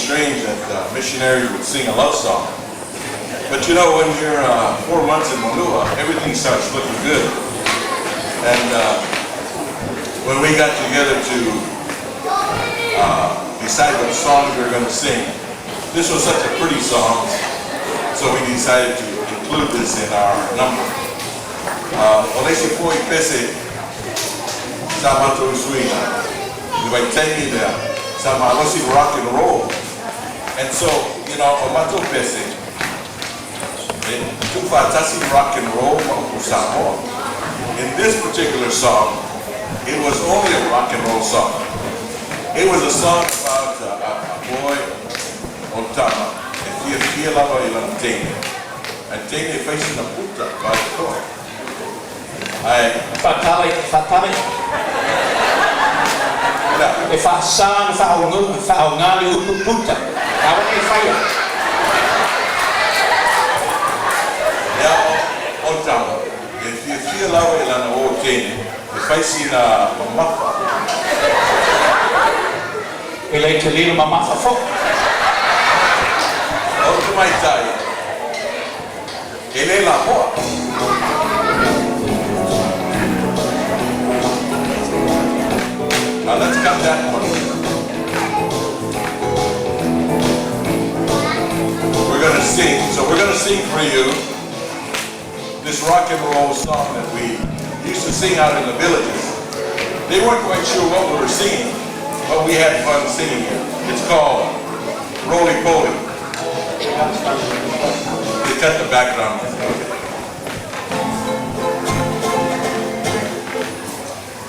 strange that missionary would sing a love song. But you know, when you're 4 months in Honolulu, everything starts looking good. And when we got together to decide what songs we were going to sing, this was such a pretty song, so we decided to include this in our number. Olesi foi pese sama fatuina. You might tell me that sama olesi rock and roll. And so, you know, omato pese, tufatasi rock and roll Samoa. In this particular song, it was only a rock and roll song. It was a song about a boy on Tama, and he lava ilang. and take the face in the puta by the door. I Fatale. E whaasāna whaongali upu puta. Awa e whaia. Now, on tama, if you feel out in an old cane, if I see a mapa, E lei te lilo mamafa fo. out to my tie, ele la hoa. Now let's cut that one. We're going to sing. So we're going to sing for you this rock and roll song that we used to sing out in the villages. They weren't quite sure what we were singing, but we had fun singing it. It's called Roly Poly. They cut the background.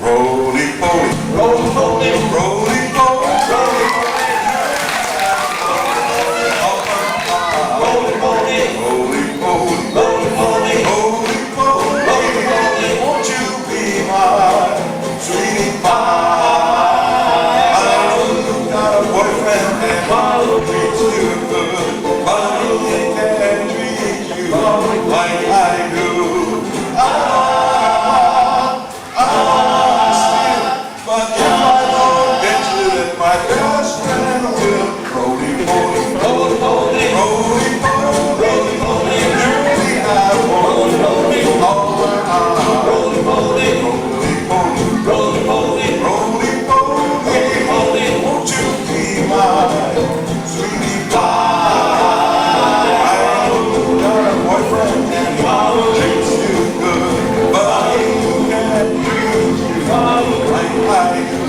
Roly Poly. Roly poly. Roly Poly. Roly poly. Roly poly. Roly Poly. Roly poly. Roly Poly. Roly poly. Won't you be my sweetie pie? I know you got a boyfriend and I'll treat you good, but he can't treat you like I do. But if I don't get you, then my best friend will roly poly, Roly poly. roly poly, Roly poly. really I want all my arms. Roly poly. Roly poly, Roly poly. roly poly, won't you be my sweetie pie? I know you got a boyfriend and he treats you good, but he can't treat you like I do.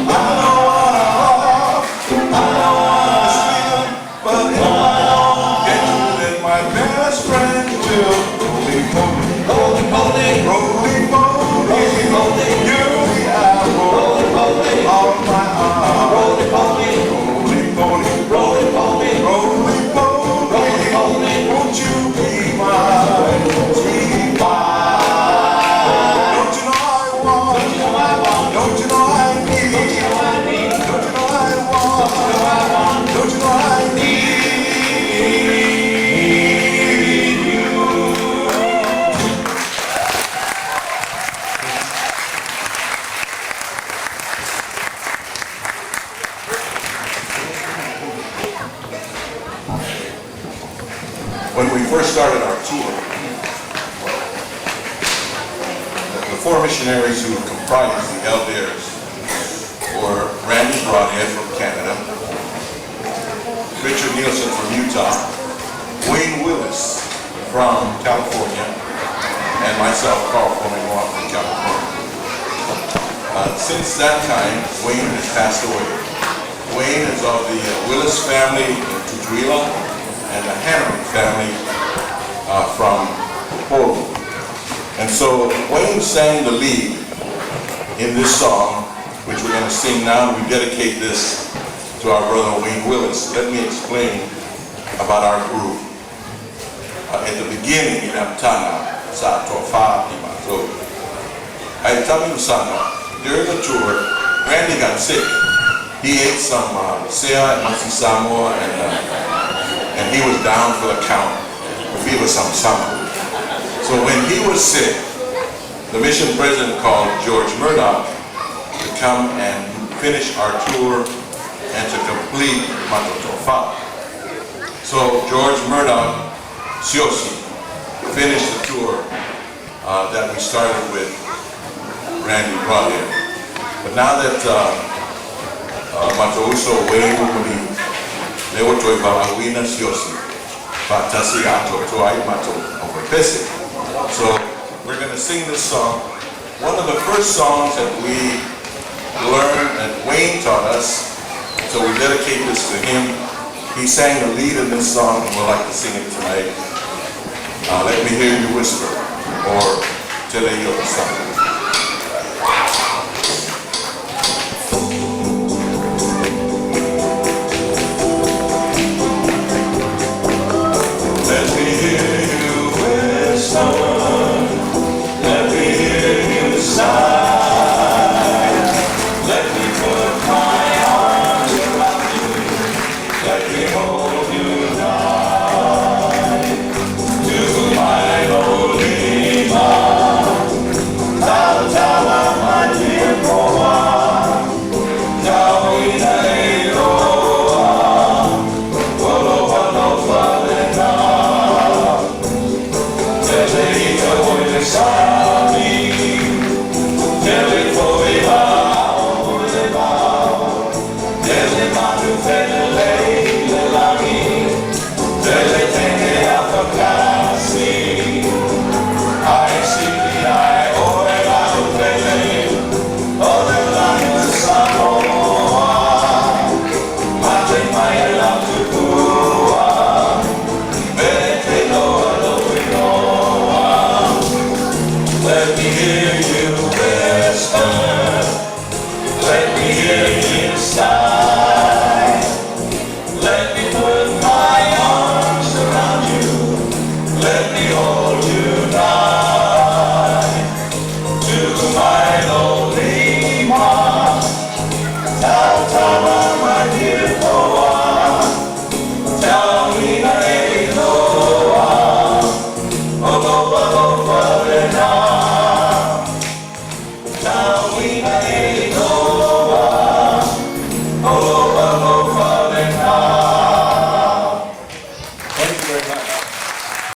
I know I but if I don't get you, then my best friend will roly poly, Roly poly. roly poly, you're the apple Roly poly. of my eye. Roly poly. Roly poly, Roly poly. roly poly, won't you be my sweetie pie? Don't you know I want? Don't you know I need? Don't you know I want? Don't you know I need you? When we first started our tour, the four missionaries who comprised the Eldares were Randy Broadhead from Canada, Richard Nielsen from Utah, Wayne Willis from California, and myself, Carl Samoa from California. Since that time, Wayne has passed away. Wayne is of the Willis family in Tutuila and the Hannery family from Upolu. And so Wayne sang the lead in this song, which we're going to sing now. We dedicate this to our brother Wayne Willis. Let me explain about our group. At the beginning, in Amtana, sa tofa imato. I tell you sana, during the tour, Randy got sick. He ate some sea and Masi Samoa, and he was down for the count. He was some summer. So when he was sick, the mission president called George Murdoch to come and finish our tour and to complete Matotofa. So George Murdoch Siosi finished the tour that we started with Randy Broadhead. But now that Matouso Wayne Umuli Leotoi Fatuina Siosi Fatasi Ato Toai Mato over Pese. So we're going to sing this song. One of the first songs that we learned that Wayne taught us, so we dedicate this to him. He sang the lead in this song and we'd like to sing it tonight. Let me hear you whisper, or tell you a song.